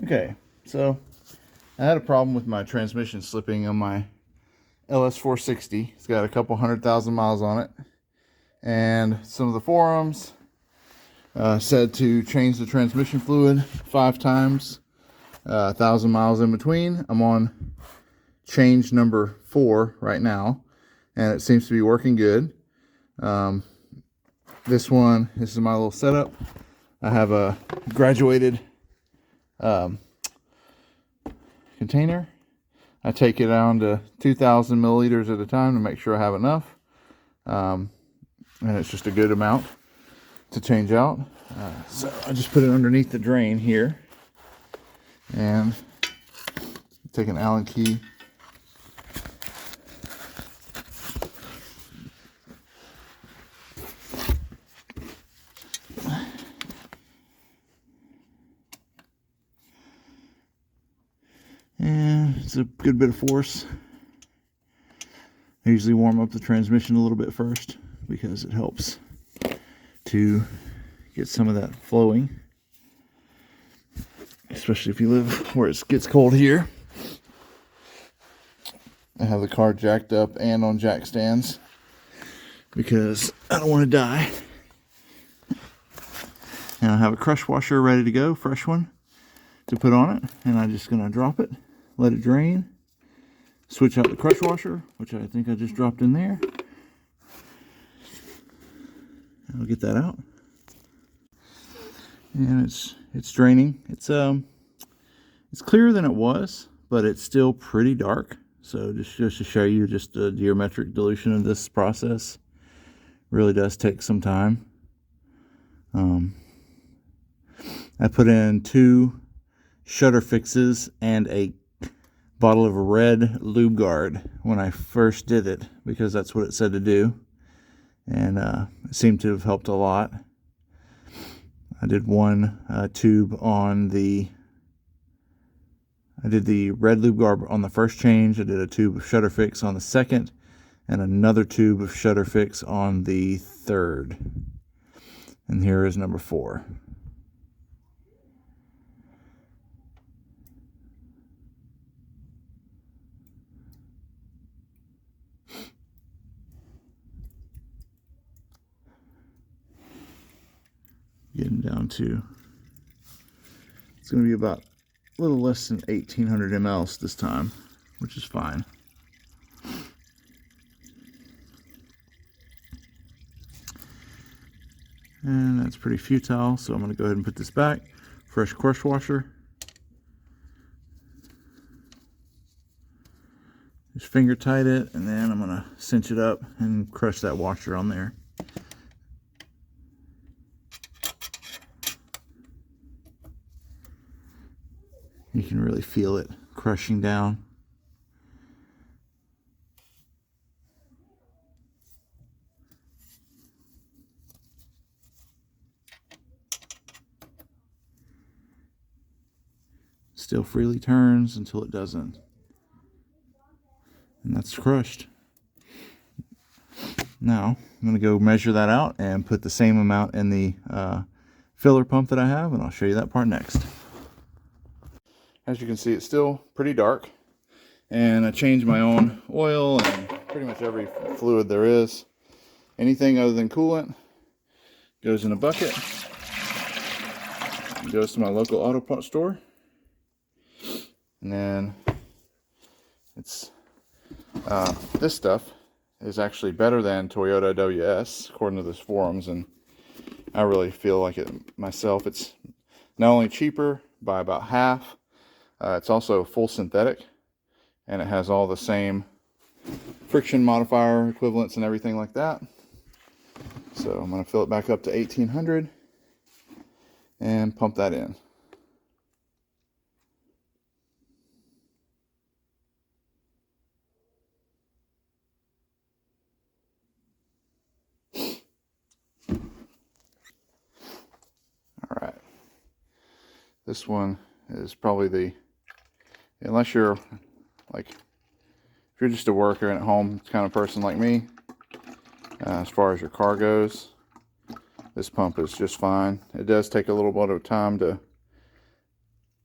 Okay, so I had a problem with my transmission slipping on my LS460. It's got a couple 100,000 miles on it, and some of the forums said to change the transmission fluid 5 times, 1,000 miles in between. I'm on change number 4 right now, and it seems to be working good. This is my little setup. I have a graduated container. I take it down to 2,000 milliliters at a time to make sure I have enough. And it's just a good amount to change out. So I just put it underneath the drain here. And take an Allen key. And it's a good bit of force. I usually warm up the transmission a little bit first because it helps to get some of that flowing, especially if you live where it gets cold here. I have the car jacked up and on jack stands because I don't want to die. And I have a crush washer ready to go, fresh one, to put on it. And I'm just going to drop it, let it drain, switch out the crush washer, which I think I just dropped in there. I'll get that out. And it's draining. It's clearer than it was, but it's still pretty dark. So just to show you just a geometric dilution of this process, really does take some time. I put in 2 Shudder fixes and a bottle of red lube guard when I first did it, because that's what it said to do, and it seemed to have helped a lot. I did one tube on I did the red lube guard on the first change. I did a tube of Shudder fix on the second, and another tube of Shudder fix on the third. And here is number 4. Getting down to, it's going to be about a little less than 1,800 mLs this time, which is fine. And that's pretty futile, so I'm going to go ahead and put this back. Fresh crush washer. Just finger tight it, and then I'm going to cinch it up and crush that washer on there. You can really feel it crushing down. Still freely turns until it doesn't. And that's crushed. Now, I'm going to go measure that out and put the same amount in the filler pump that I have, and I'll show you that part next. As you can see, it's still pretty dark, and I changed my own oil and pretty much every fluid there is. Anything other than coolant goes in a bucket. It goes to my local auto parts store, and then it's this stuff is actually better than Toyota WS according to those forums, and I really feel like it myself. It's not only cheaper by about half, it's also full synthetic, and it has all the same friction modifier equivalents and everything like that. So I'm going to fill it back up to 1,800 and pump that in. All right. This one is probably unless you're like, if you're just a worker and at home kind of person like me, as far as your car goes, this pump is just fine. It does take a little bit of time to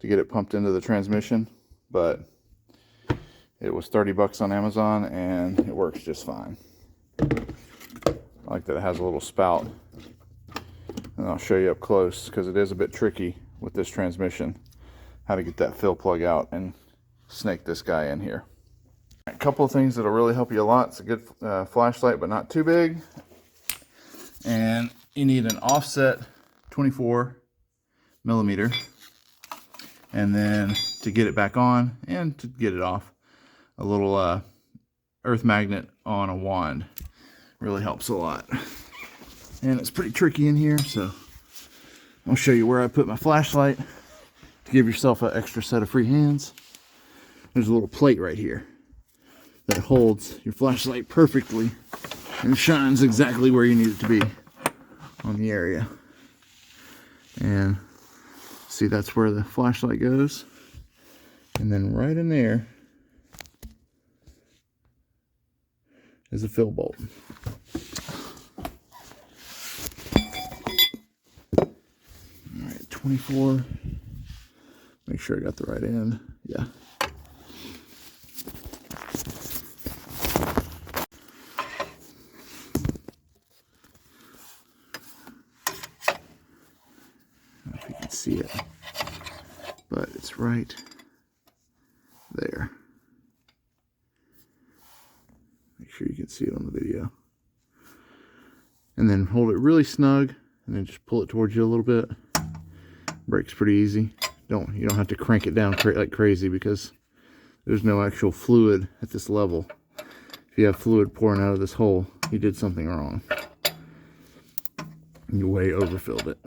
to get it pumped into the transmission, but it was 30 bucks on Amazon and it works just fine. I like that it has a little spout, and I'll show you up close because it is a bit tricky with this transmission how to get that fill plug out and snake this guy in here. A couple of things that'll really help you a lot. It's a good flashlight, but not too big. And you need an offset 24 millimeter. And then to get it back on and to get it off, a little earth magnet on a wand really helps a lot. And it's pretty tricky in here, so I'll show you where I put my flashlight to give yourself an extra set of free hands. There's a little plate right here that holds your flashlight perfectly and shines exactly where you need it to be on the area. And see, that's where the flashlight goes. And then right in there is a fill bolt. All right, 24. Make sure I got the right end. Yeah. I don't know if you can see it, but it's right there. Make sure you can see it on the video. And then hold it really snug, and then just pull it towards you a little bit. Breaks pretty easy. You don't have to crank it down like crazy because there's no actual fluid at this level. If you have fluid pouring out of this hole, you did something wrong. You way overfilled it.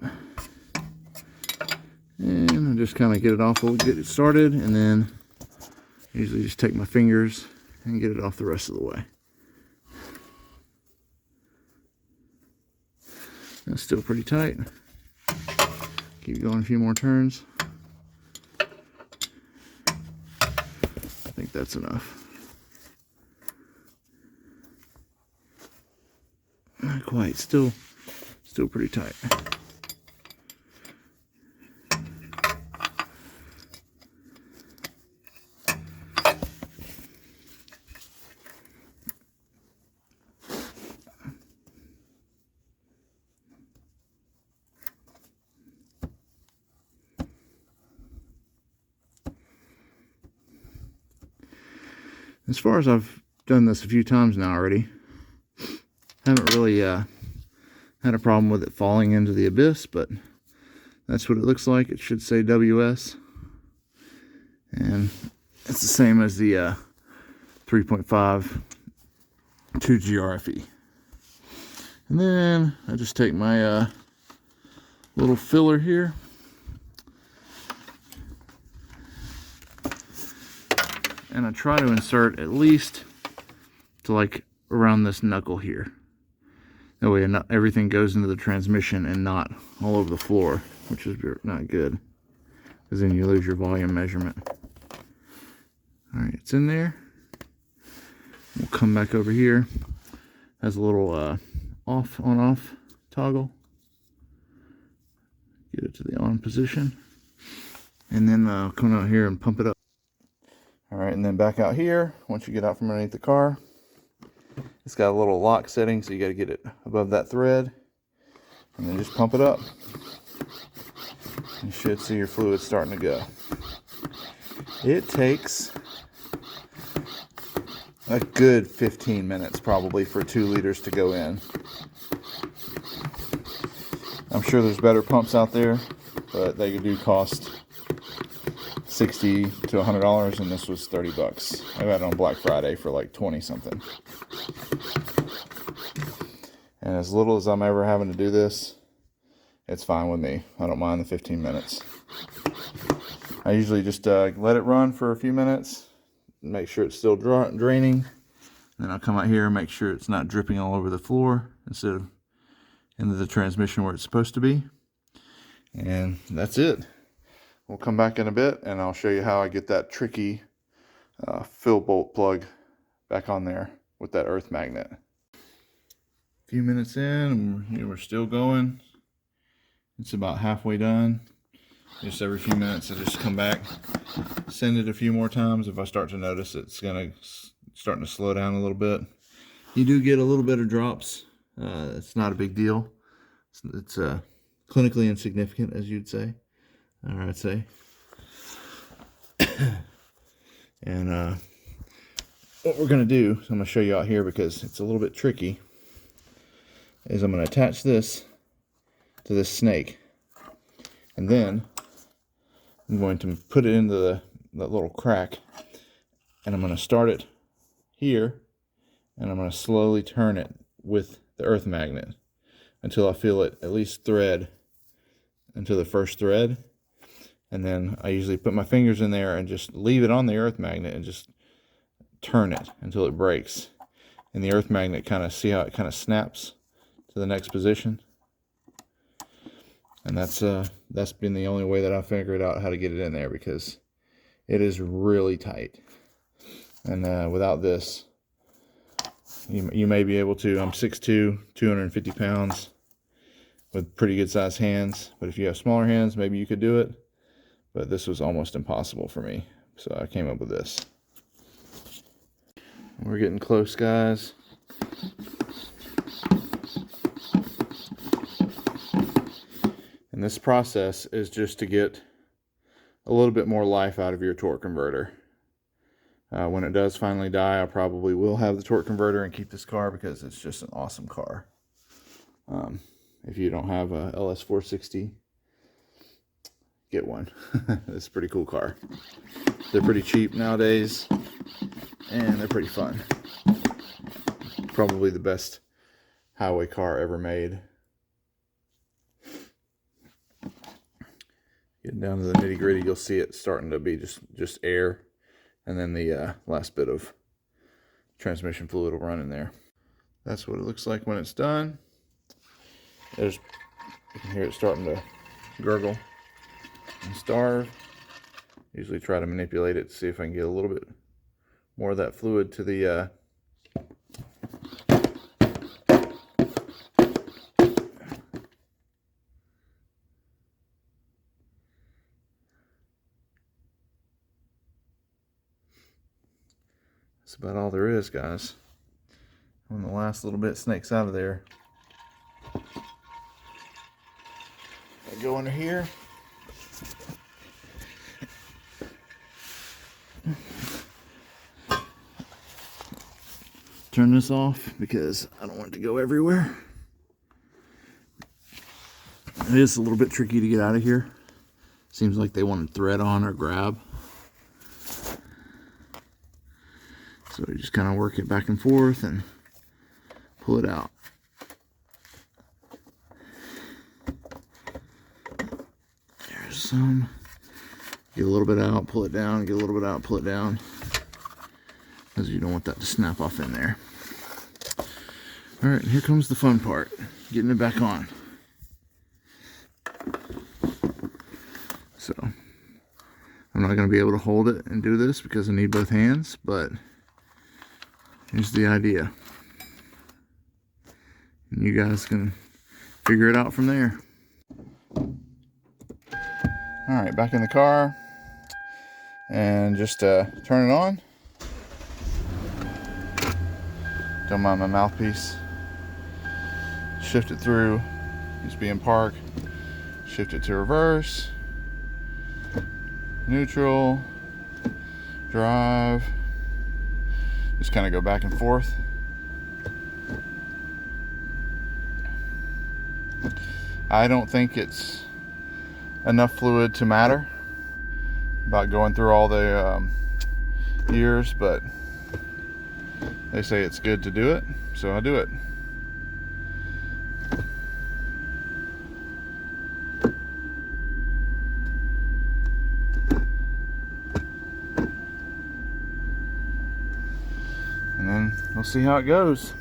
And I just kind of get it off, get it started, and then I usually just take my fingers and get it off the rest of the way. That's still pretty tight. Keep going a few more turns. I think that's enough. Not quite, still pretty tight. As far as I've done this a few times now already, haven't really had a problem with it falling into the abyss, but that's what it looks like. It should say WS, and it's the same as the 3.5 2GRFE. And then I just take my little filler here, and I try to insert at least to like around this knuckle here. That way not everything goes into the transmission and not all over the floor, which is not good, because then you lose your volume measurement. Alright, it's in there. We'll come back over here. Has a little off, on off toggle. Get it to the on position. And then come out here and pump it up. Alright, and then back out here, once you get out from underneath the car, it's got a little lock setting, so you got to get it above that thread, and then just pump it up. You should see your fluid starting to go. It takes a good 15 minutes probably for 2 liters to go in. I'm sure there's better pumps out there, but they do cost $60 to $100, and this was 30 bucks. I got it on Black Friday for like 20 something. And as little as I'm ever having to do this, it's fine with me. I don't mind the 15 minutes. I usually just let it run for a few minutes, make sure it's still draining. Then I'll come out here and make sure it's not dripping all over the floor instead of into the transmission where it's supposed to be. And that's it. We'll come back in a bit and I'll show you how I get that tricky fill bolt plug back on there with that earth magnet. A few minutes in, and we're still going. It's about halfway done. Just every few minutes I just come back, send it a few more times if I start to notice it's starting to slow down a little bit. You do get a little bit of drops. It's not a big deal. It's clinically insignificant, as you'd say, or I'd say. And what we're going to do, so I'm going to show you out here because it's a little bit tricky, is I'm going to attach this to this snake, and then I'm going to put it into that little crack, and I'm going to start it here, and I'm going to slowly turn it with the earth magnet until I feel it at least thread into the first thread. And then I usually put my fingers in there and just leave it on the earth magnet and just turn it until it breaks. And the earth magnet, see how it kind of snaps to the next position. And that's been the only way that I figured out how to get it in there, because it is really tight. And without this, you may be able to. I'm 6'2", 250 pounds, with pretty good sized hands. But if you have smaller hands, maybe you could do it. But this was almost impossible for me, so I came up with this. We're getting close, guys. And this process is just to get a little bit more life out of your torque converter. When it does finally die, I probably will have the torque converter and keep this car because it's just an awesome car. If you don't have a LS460, get one. It's a pretty cool car. They're pretty cheap nowadays, and they're pretty fun. Probably the best highway car ever made. Getting down to the nitty gritty, you'll see it starting to be just air, and then the last bit of transmission fluid will run in there. That's what it looks like when it's done. You can hear it starting to gurgle and starve. Usually try to manipulate it to see if I can get a little bit more of that fluid to the That's about all there is, guys. When the last little bit snakes out of there, I go under here. Turn this off because I don't want it to go everywhere. It is a little bit tricky to get out of here. Seems like they want to thread on or grab. So you just kind of work it back and forth and pull it out. There's some. Get a little bit out, pull it down, get a little bit out, pull it down. Because you don't want that to snap off in there. Alright, here comes the fun part. Getting it back on. So, I'm not going to be able to hold it and do this because I need both hands, but here's the idea. And you guys can figure it out from there. Alright, back in the car. And just turn it on. Don't mind my mouthpiece. Shift it through. Just be in park. Shift it to reverse. Neutral. Drive. Just kind of go back and forth. I don't think it's enough fluid to matter about going through all the years, but they say it's good to do it, so I do it. And then we'll see how it goes.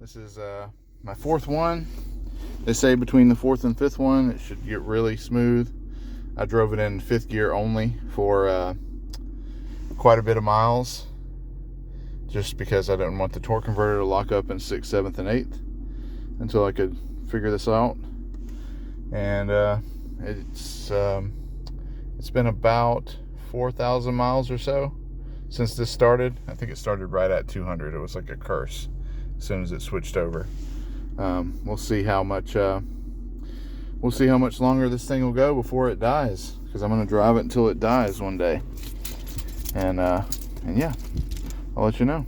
This is my fourth one. They say between the fourth and fifth one it should get really smooth. I drove it in fifth gear only for quite a bit of miles, just because I didn't want the torque converter to lock up in 6th, 7th, and 8th until I could figure this out. And It's been about 4,000 miles or so since this started. I think it started right at 200. It was like a curse as soon as it switched over. We'll see how much longer this thing will go before it dies, because I'm going to drive it until it dies one day. And yeah, I'll let you know.